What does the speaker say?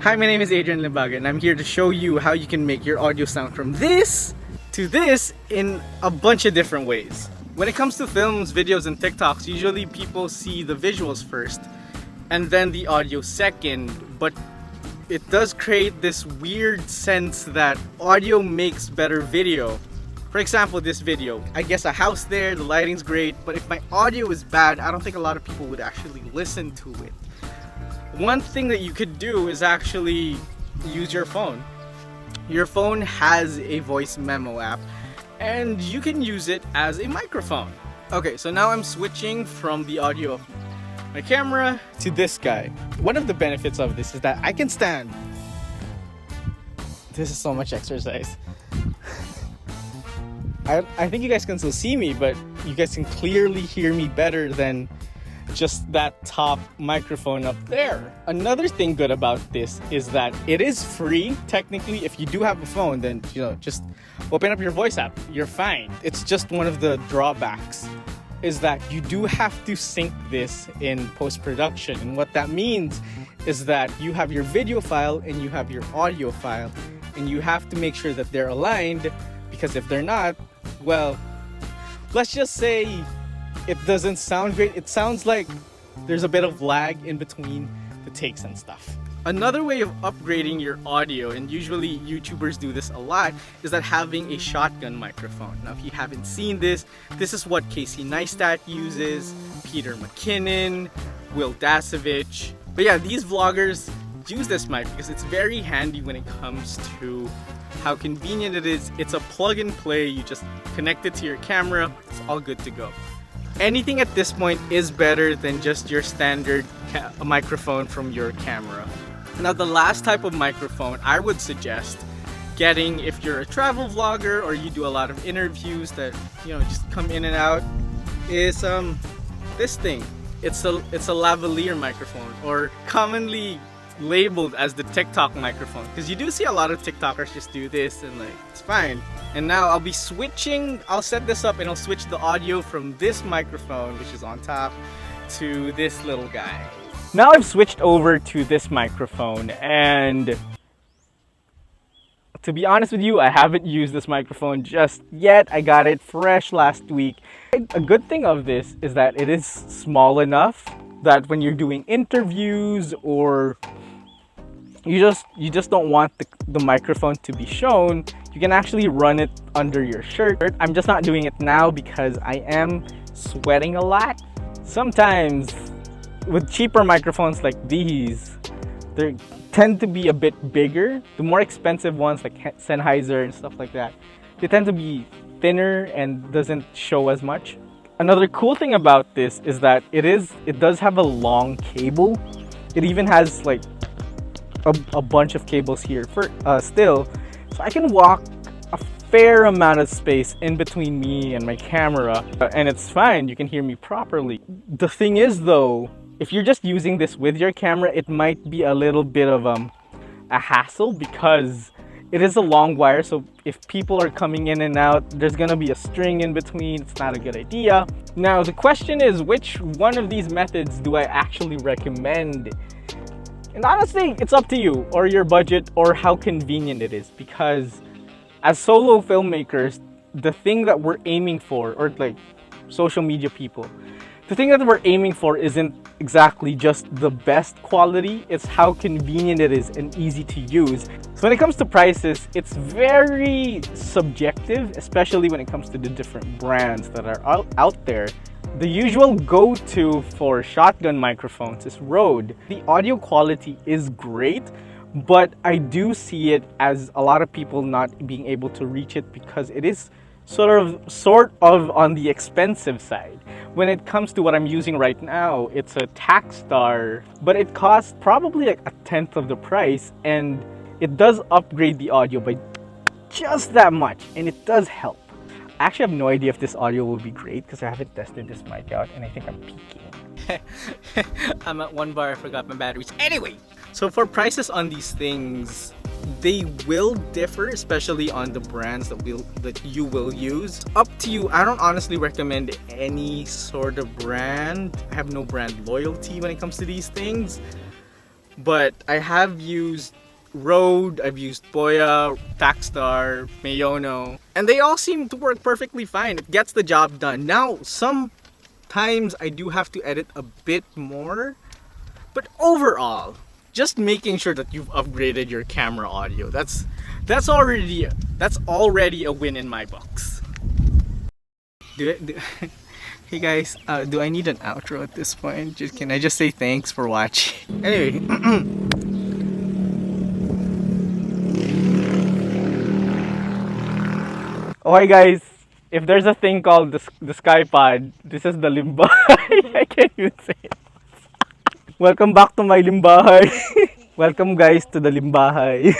Hi, my name is Adrian Limbaga and I'm here to show you how you can make your audio sound from this to this in a bunch of different ways. When it comes to films, videos, and TikToks, usually people see the visuals first and then the audio second, but it does create this weird sense that audio makes better video. For example, this video, I guess a house there, the lighting's great, but if my audio is bad, I don't think a lot of people would actually listen to it. One thing that you could do is actually use your phone. Your phone has a voice memo app and you can use it as a microphone. Okay, so now I'm switching from the audio of my camera to this guy. One of the benefits of this is that I can stand. This is so much exercise. I think you guys can still see me, but you guys can clearly hear me better than just that top microphone up there. Another thing good about this is that it is free. Technically, if you do have a phone, then just open up your voice app, you're fine. It's just one of the drawbacks is that you do have to sync this in post-production, and what that means is that you have your video file and you have your audio file, and you have to make sure that they're aligned, because if they're not, well, let's just say it doesn't sound great. It sounds like there's a bit of lag in between the takes and stuff. Another way of upgrading your audio, and usually YouTubers do this a lot, is that having a shotgun microphone. Now, if you haven't seen this, this is what Casey Neistat uses, Peter McKinnon, Will Dasovich. But yeah, these vloggers use this mic because it's very handy when it comes to how convenient it is. It's a plug and play. You just connect it to your camera. It's all good to go. Anything at this point is better than just your standard microphone from your camera. Now, the last type of microphone I would suggest getting if you're a travel vlogger or you do a lot of interviews that just come in and out is this thing. It's a lavalier microphone, or commonly labeled as the TikTok microphone, because you do see a lot of TikTokers just do this and it's fine. And now I'll be switching, I'll set this up and I'll switch the audio from this microphone, which is on top, to this little guy. Now I've switched over to this microphone, and to be honest with you, I haven't used this microphone just yet. I got it fresh last week. A good thing of this is that it is small enough that when you're doing interviews or you just don't want the microphone to be shown, you can actually run it under your shirt. I'm just not doing it now because I am sweating a lot. Sometimes with cheaper microphones like these, they tend to be a bit bigger. The more expensive ones like Sennheiser and stuff like that, they tend to be thinner and doesn't show as much. Another cool thing about this is that it does have a long cable. It even has like a bunch of cables here for still, so I can walk a fair amount of space in between me and my camera, and it's fine. You can hear me properly. The thing is though, if you're just using this with your camera, it might be a little bit of a hassle because it is a long wire, so if people are coming in and out, there's gonna be a string in between. It's not a good idea. Now the question is, which one of these methods do I actually recommend? And honestly, it's up to you, or your budget, or how convenient it is, because as solo filmmakers, the thing that we're aiming for, or like social media people, the thing that we're aiming for isn't exactly just the best quality, it's how convenient it is and easy to use. So when it comes to prices, it's very subjective, especially when it comes to the different brands that are out there. The usual go-to for shotgun microphones is Rode. The audio quality is great, but I do see it as a lot of people not being able to reach it because it is sort of on the expensive side. When it comes to what I'm using right now, it's a Takstar, but it costs probably like 1/10 of the price, and it does upgrade the audio by just that much, and it does help. I actually have no idea if this audio will be great because I haven't tested this mic out, and I think I'm peaking. I'm at 1 bar, I forgot my batteries. Anyway, so for prices on these things, they will differ, especially on the brands that you will use. Up to you. I don't honestly recommend any sort of brand. I have no brand loyalty when it comes to these things. But I have used Rode, I've used Boya, Takstar, Mayono, and they all seem to work perfectly fine. It gets the job done. Now, sometimes I do have to edit a bit more, but overall, just making sure that you've upgraded your camera audio. That's already a win in my books. Hey guys, do I need an outro at this point? Can I just say thanks for watching? Anyway. Okay guys, if there's a thing called the Skypod, this is the Limbaga. I can't even say it. Welcome back to my Limbaga. Welcome guys to the Limbaga.